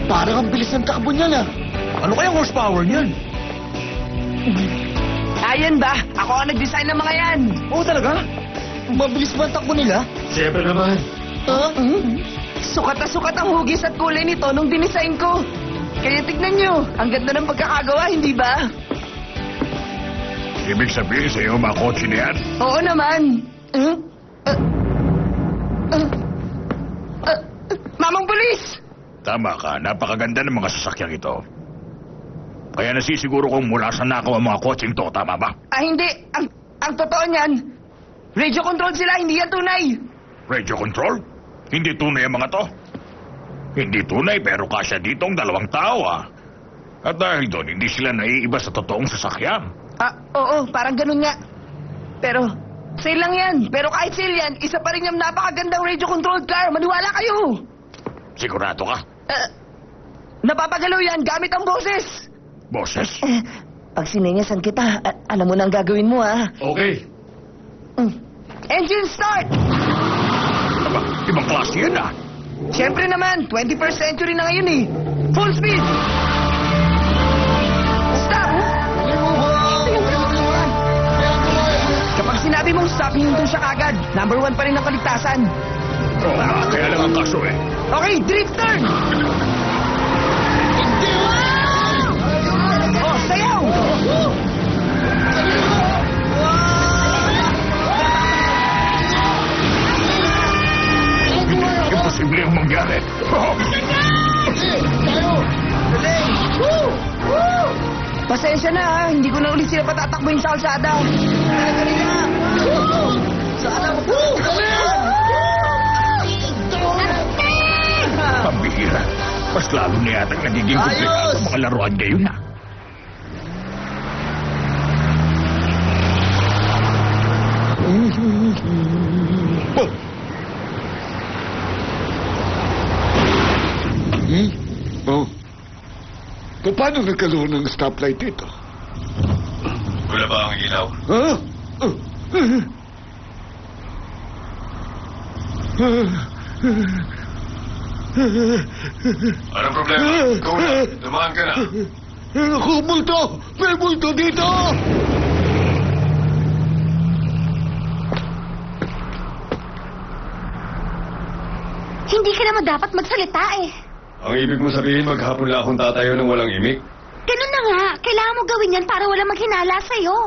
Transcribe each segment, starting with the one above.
Parang ang bilis ng takbo niya na. Ano kayang horsepower niyan? Ayan ba? Ako ang nag-design ng mga yan. Oo talaga? Mabilis ba ang takbo nila? Siyempre naman. Ha? Sukat na sukat ang hugis at kulay nito nung dinisign ko. Kaya tignan nyo, ang ganda ng pagkakagawa, hindi ba? Ibig sabihin sa iyo, mga kotse na yan? Oo naman. Mamang Pulis! Tama ka, napakaganda ng mga sasakyang ito. Kaya nasisiguro kong mula sa nakaw ang mga kotseng to, tama ba? Hindi. Ang totoo niyan, radio control sila, hindi yan tunay. Radio control? Hindi tunay ang mga to? Hindi tunay pero kasya dito ang 2 tao At dahil doon, hindi sila naiiba sa totoong sasakyan. Oo, parang ganun nga. Pero, sale lang yan. Pero kahit sale yan, isa pa rin yung napakagandang radio-controlled car. Maniwala kayo. Sigurado ka? Napapagalaw yan gamit ang boses. Boses? Pag sinenyasan kita, alam mo na ang gagawin mo, Okay. Engine start! Aba, ibang klase yan Siyempre naman, 21st century na ngayon Full speed! Stop! Kapag sinabi mong stop, hihinto siya kagad. Number 1 pa rin ang kaligtasan. Kaya lang ang kaso Okay, drift turn! Oh, sayaw! Imposible ang mangyari. Pasensya na hindi ko na ulit sila patatakbuhin sa kalsada. Pambihira. Mas lalo na yatang nagiging komplikado ang mga laruan ngayon Oh. Paano nagkaroon ng stoplight dito? Wala ba ang ilaw? Anong problema? Ikaw na. Dumaan ka na. Ako, multo! May multo dito! Hindi ka naman dapat magsalita Ang ibig mo sabihin, maghapon lang akong tatayo ng walang imik? Ganun na nga. Kailangan mo gawin yan para walang maghinala sa'yo.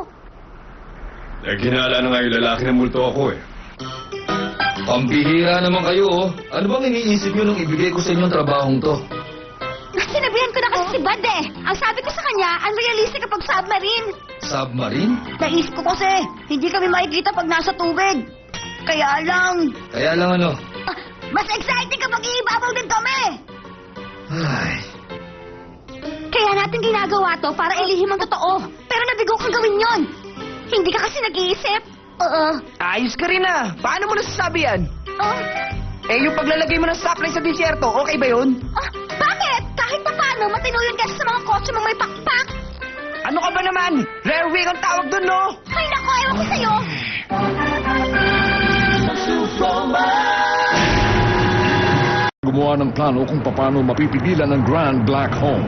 Naghinala na nga yung lalaki na multo ako Pambihira naman kayo Ano bang iniisip nyo nung ibigay ko sa inyong trabahong to? Sinabihan ko na kasi si Bud Ang sabi ko sa kanya, unrealistic kapag submarine. Submarine? Naisip ko kasi, hindi kami makikita pag nasa tubig. Kaya lang, Kaya lang ano? mas exciting kapag iibabaw din kami. Ay, Kaya natin ginagawa to para ilihim ang totoo. Pero nabigo kang gawin yon. Hindi ka kasi nag-iisip. Ayos ka rin Paano mo nasasabi yan? Oh, Yung paglalagay mo ng stoplight sa disyerto, okay ba yun? bakit? Kahit pa paano, matino yun kasi sa mga kotse mong may pakpak. Ano ka ba naman? Rare wing ang tawag dun, no? Ay nako, ewan ko sa'yo. Gumawa ng plano kung paano mapipigilan ng Grand Black Hole.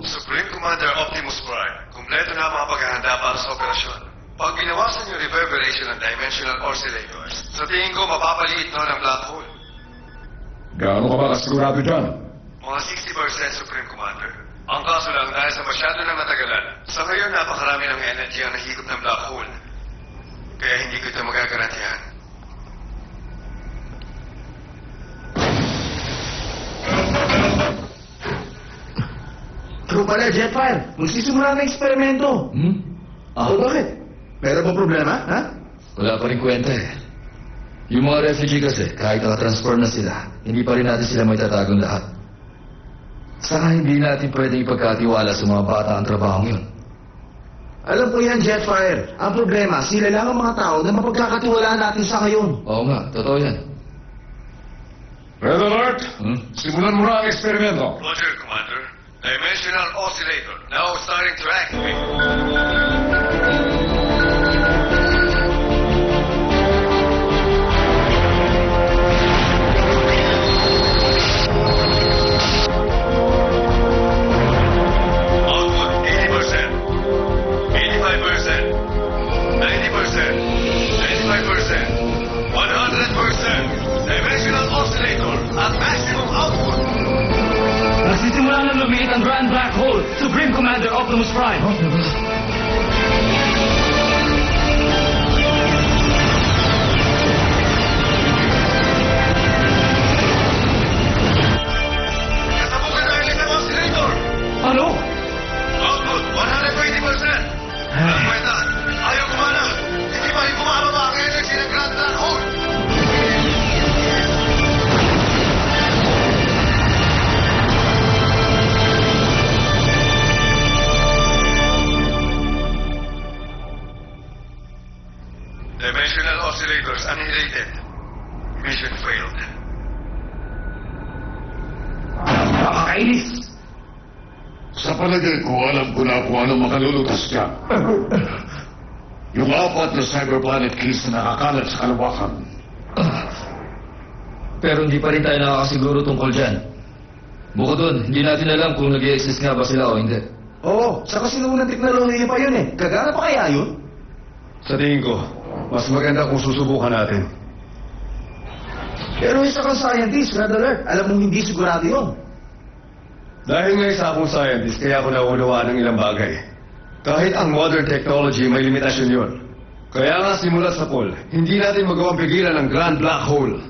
Supreme Commander Optimus Prime, kumpleto na ang mga paghahanda para sa operasyon. Pag binawasan yung reverberation ng dimensional oscillators, sa tingin ko mapapaliit nun ang black hole. Gaano ka ba kasigurado dyan? Mga 60% Supreme Commander. Ang kaso lang dahil sa masyado na matagalan, sa ngayon napakarami ng energy ang nahigop ng black hole. Kaya hindi ko ito magagarantihan. true pala, Jetfire. Magsisimula ng eksperimento. Bakit? Meron ba problema, ha? Wala pa rin kwenta Yung mga refugee kasi, kahit nakatransform na sila, hindi pa rin natin sila may tatagong lahat. Saka hindi natin pwedeng ipagkatiwala sa mga bata ang trabahong yun. Alam ko yan, Jetfire. Ang problema, sila lang ang mga tao na mapagkakatiwalaan natin sa ngayon. Oo nga, totoo yan. Red Alert! Simulan mo na ang eksperimento. Roger, Commander. Dimensional oscillator now starting to activate. Navigate ang Grand Black Hole, Supreme Commander Optimus Prime. Nasabukan na ulit ang oscillator. Ano? Output, 120%. Ang kwenta, ayaw kumana. Hindi pa rin bumababa ang energy ng Grand Black Hole. Dimensional oscillators annihilated. Mission failed. Nakakainis. Sa palagay ko, alam ko na kung ano makalulutas dyan. Yung 4 na cyberplanet keys na nakakalat sa kalawakan. Pero hindi pa rin tayo nakakasiguro tungkol dyan. Bukod dun, hindi natin alam kung nag-i-exist nga ba sila o hindi. Oo, sa kasinuunang teknolohiya pa yun eh. Gagana pa kaya yun? Sa tingin ko, mas maganda kung susubukan natin. Pero isa kang scientist, Red Alert. Alam mong hindi sigurado yun. Dahil nga isa akong scientist, kaya ako naunawaan ng ilang bagay. Kahit ang modern technology, may limitasyon yun. Kaya nga simula sa pool, hindi natin magawang pigilan ang Grand Black Hole.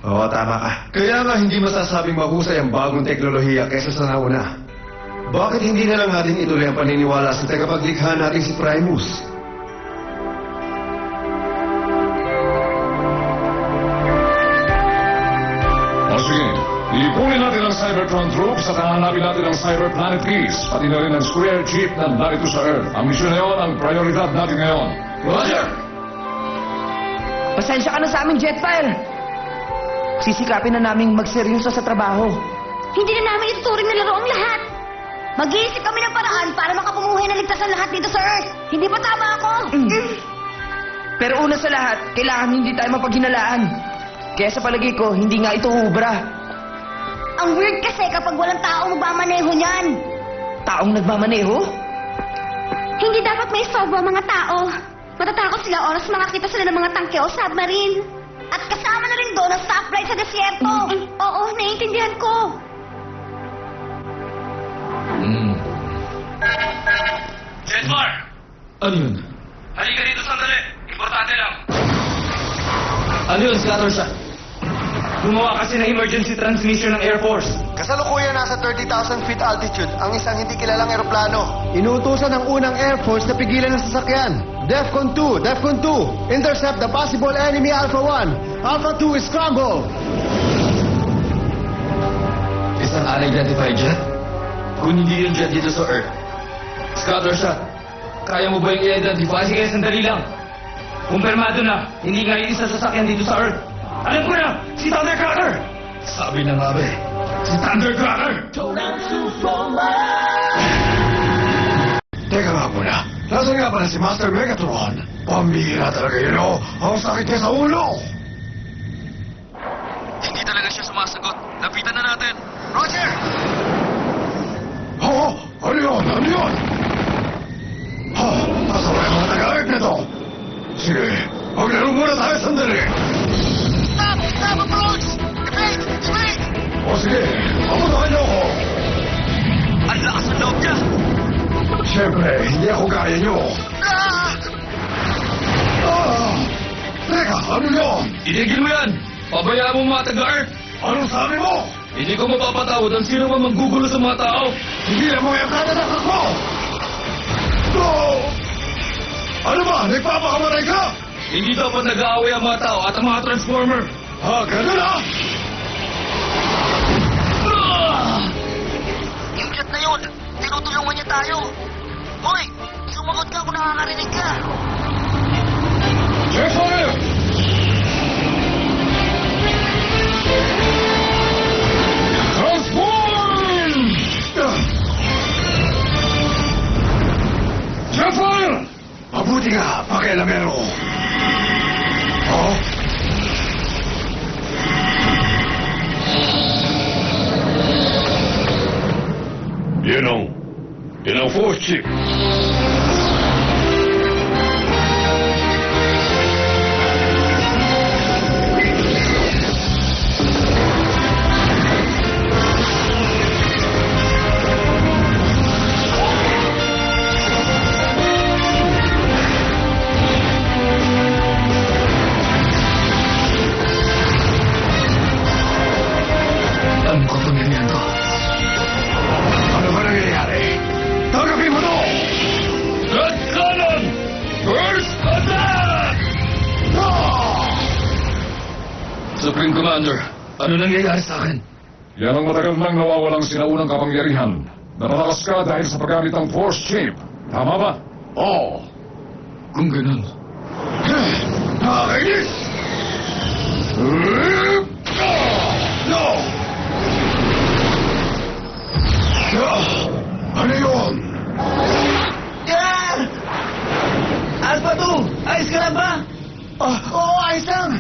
Oo, tama ka. Kaya nga hindi masasabing mahusay ang bagong teknolohiya kaysa sa nauna. Bakit hindi na lang natin ituloy ang paniniwala sa tagapaglikha natin si Primus? O sige, ipunin natin ang Cybertron troops at hahanapin natin ang Cyberplanet keys, pati na rin ang square chip na narito sa Earth. Ang misyon na yun ang prioridad natin ngayon. Roger! Pasensya ka na sa aming Jetfire. Sisikapin na naming magseryoso sa trabaho. Hindi na namin ituturing na laro ang lahat. Mag-iisip kami ng paraan para makapumuhay na ligtas ang lahat dito sa Earth. Hindi ba tama ako? Pero una sa lahat, kailangan hindi tayo mapaghinalaan. Kaya sa palagay ko, hindi nga ito ubra. Ang weird kasi kapag walang tao magmamaneho niyan. Taong nagmamaneho? Hindi dapat may istorbo ang mga tao. Matatakot sila oras makakita sila ng mga tangke o submarine. At kasama na rin doon ang stoplight sa desierto. Oo, naiintindihan ko. Jetfire! Ano yun? Halika dito sandali. Importante lang. Ano yun, Scattershot? Gumawa kasi ng emergency transmission ng Air Force. Kasalukuyan nasa 30,000 feet altitude ang isang hindi kilalang eroplano. Inuutusan ng unang Air Force na pigilan ang sasakyan. DEFCON 2! Intercept the possible enemy Alpha 1! Alpha 2 is scramble! Isang unidentified jet? Kung hindi yung jet dito sa Earth. Scattershot, kaya mo ba yung i-identify? Sige, sandali lang. Kumpirmado na, hindi nga yung isa sasakyan dito sa Earth. Alam ko na, si Thundercracker! Sabi na nga ba eh. Si Thundercracker! Teka nga muna, nasaan nga pala si Master Megatron? Pambihira talaga yun, oh. Ang sakit niya sa ulo! Hindi talaga siya sumasagot. Lapitan na natin. Roger! Oo, ano yun? Ano yun? Ha, kasama yung mga taga-Earth na to. Sige, maglaro muna tayo sandali. Stop approach! Straight! O sige, papuntahan niyo ako. Ang lakas ng loob niya. Siyempre, hindi ako kaya niyo. Teka, ano yun? Itigil mo yan. Pabayaan mo mga taga-Earth. Anong sabi mo? Hindi ko mapapatawad ang sino man manggugulo sa mga tao. Hindi na mo yung katatakas mo! No! Ano ba? Nagpapakamatay ka? Hindi dapat nag-aaway ang mga tao at ang mga Transformer. Ganun ah! Yung jet na yun, tinutulungan niya tayo. Hoy, sumagot ka kung nakakarinig ka. Jetfire! Transform! Jetfire! Mabuti nga, pakialamero. Oh? Yan ang force chip. kapangyarihan ko. Ano ba nangyayari? Tanggapin mo to! Red Cannon! First attack! Supreme Commander, ano nangyayari sa akin? Yan ang matagal nang nawawalang sinaunang kapangyarihan. Natatakas ka dahil sa paggamit ng Force Chip. Tama ba? Oo. Kung ganun, Nakakainis! No! Ano yun? Gar! Alpha 2! Ayos ka lang ba? Oo, ayos lang.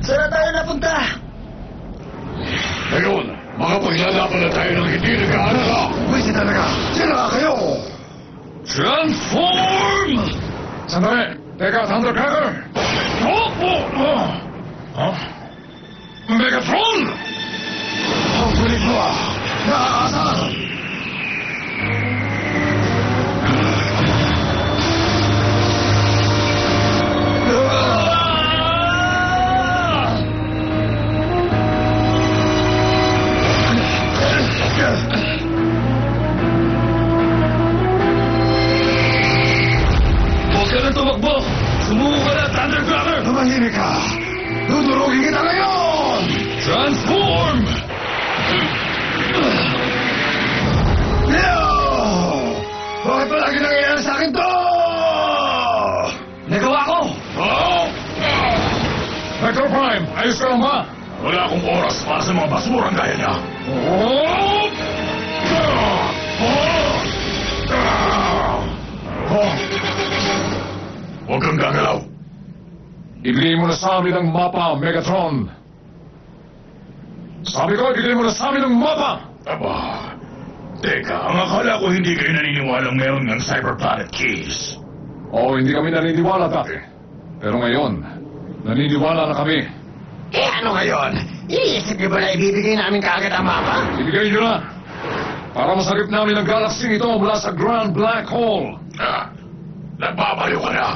Saan na tayo napunta? Ngayon, makapaglalaban na tayo ng hindi nag-aalala. Pwede talaga. Sila kayo! Transform! Sandali! Teka, Thundercracker! Megatron! Ang kulit mo ah! Nakakasar! Huwag ka na tumakbo! Sumuko ka na, Thundercracker! Tumahimik ka! Dudurugin kita ngayon! Transform! No! Bakit palagi nangyayari sa akin to? Nagawa ko! Oh! Vector Prime, ayos ka lang ba? Wala akong oras para sa mga basurang gaya niya. Huwag kang gagalaw. Ibigay mo na sa amin ang mapa, Megatron. Sabi ko, ibigay mo na sa amin ang mapa! Aba, teka, ang akala ko hindi kayo naniniwalang meron ng Cyber Planet Keys. Oo, hindi kami naniniwala dati. Pero ngayon, naniniwala na kami. Eh, ano ngayon? Iniisip niyo ba na ibibigay namin kaagad ang mapa? Ibigay nyo na! Para masagip namin ang galaxy ito mula sa Grand Black Hole. Nagbabaliw ka na.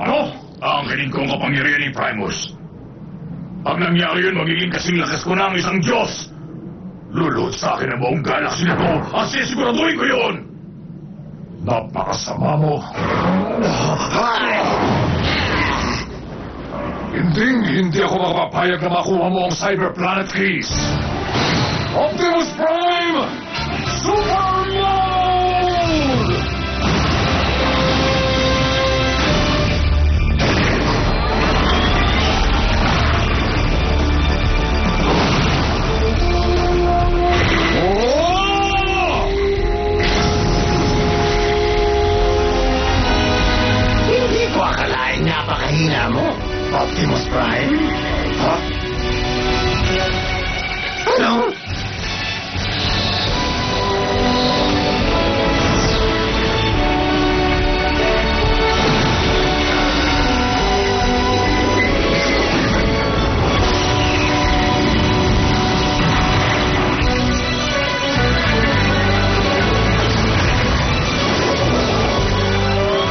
Ano? Aangkinin ko ang kapangyarihan ni Primus. Pag nangyari yun, magiging kasing lakas ko na ang isang Diyos. Luluhod sa akin ang buong galaxy na to at sisiguraduhin ko yun. Napakasama mo. Hindi ako makapapayag na makuha mo ang Cyber Planet Keys. Optimus Prime! Super Mode! Hindi ko akalain napakahina mo, Optimus Prime. Huh? Ano?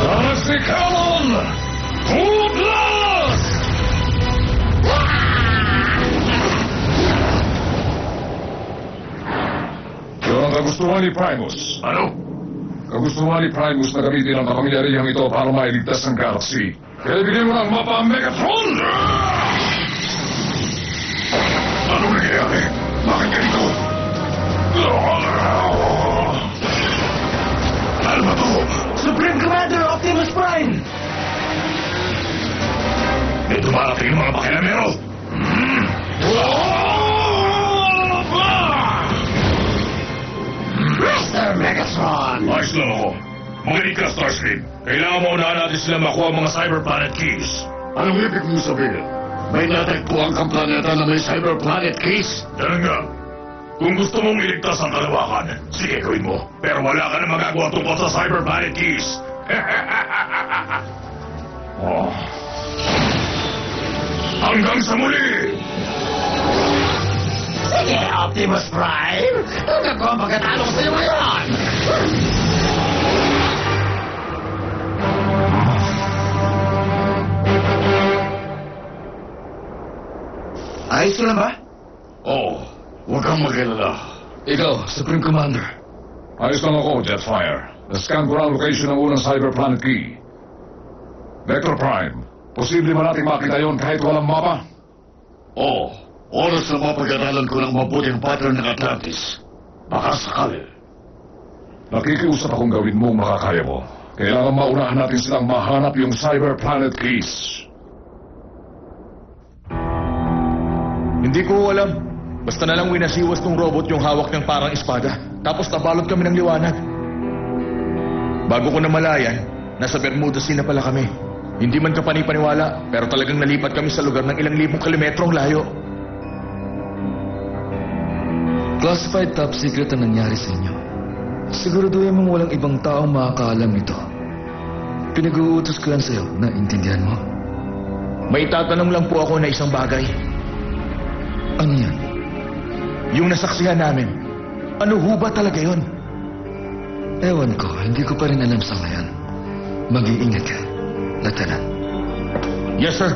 Galaxy Cannon! Full blast! Yun ang kagustuhan ni Primus. Ano? Kagustuhan ni Primus na gamitin ang kapangyarihang ito para mailigtas ang galaxy. Kaya ibigay mo ng mapa ang Megatron! Ano nangyayari? Bakit ganito? Ano ba to? Supreme Commander Optimus Prime! May dumarating yung mga pakilamero. Master Megatron! Ayos lang ako. Magaling ka, Starscream. Kailangan maunahan natin sila makuha ang mga Cyber Planet Keys. Anong ibig mo sabihin? May natagpuan kang planeta na may Cyber Planet Keys? Ganun nga. Kung gusto mong iligtas ang kalawakan, sige gawin mo. Pero wala ka na magagawa tungkol sa Cyber Planet Keys. Oh. Hanggang sa muli! Sige, Optimus Prime! Tanggap ko ang pagkatalo ko sa'yo ngayon! ayos ko lang ba? Oh, huwag kang mag-alala. Ikaw, Supreme Commander. Ayos lang ako, Jetfire. Na-scan ko na ang location ng unang Cyber Planet Key. Vector Prime, posible ba natin makita yon kahit walang mapa? Oh, oras na mapag-aralan ko ng mabuti ang pattern ng Atlantis. Baka sakali. Nakikiusap akong gawin mo ang makakaya mo. Kailangan maunahan natin silang mahanap yung Cyber Planet Keys. Hindi ko alam. Basta na lang winasiwas tong robot yung hawak niyang parang espada. Tapos nabalot kami ng liwanag. Bago ko namalayan, nasa Bermuda Sea na pala kami. Hindi man ka panipaniwala, pero talagang nalipat kami sa lugar ng ilang libong kilometrong layo. Classified top secret ang nangyari sa inyo. Siguraduhin mong walang ibang taong makakaalam ito. Pinag-uutos ko yan sa'yo, naintindihan mo? May tatanong lang po ako na isang bagay. Ano yan? Yung nasaksihan namin, ano ho ba talaga yon? Ewan ko, hindi ko pa rin alam sa ngayon. Mag-iingat ka, Lieutenant. Yes, sir.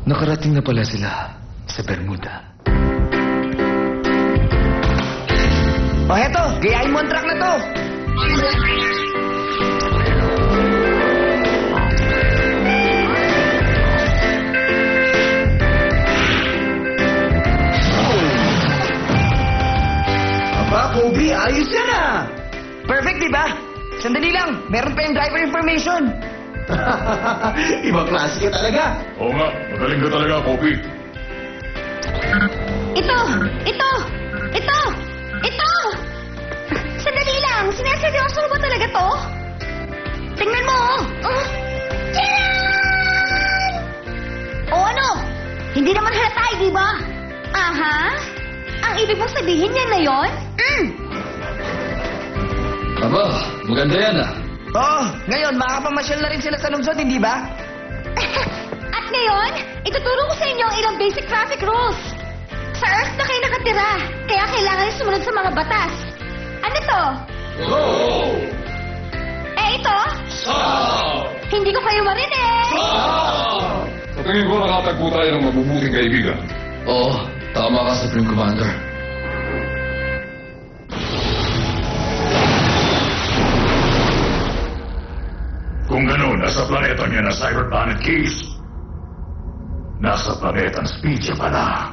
Nakarating na pala sila sa Bermuda. O heto, gayahin mo ang truck na to. Aba, Kobe, ayos yan ah! Perfect, di ba? Sandali lang, meron pa yung driver information. Ibang klase ka talaga. Oo nga, magaling ka talaga, Kobe. Ito! Ito! Ito! Ito! Sandali lang! Sineseryoso mo ba talaga to? Tingnan mo! Oh. Tiyan! O ano? Hindi naman halatay, di ba? Aha! Ang ibig mong sabihin yan na yon? Aba, maganda yan ah. Oh, ngayon makapamasyal na rin sila sa lungsod, hindi ba? At ngayon, ituturo ko sa inyo ang ilang basic traffic rules. Sa Earth na kayo nakatira, kaya kailangan sumunod sa mga batas. Ano to? Go! Eh ito? Stop! Hindi ko kayo marinig. Sa tingin ko nakatagpo tayo ng mabubuting kaibigan. Oo, tama ka, Supreme Commander. Kung gano'n, nasa planeta niya na Cyber Planet Keys. Nasa planetang Speedia pala.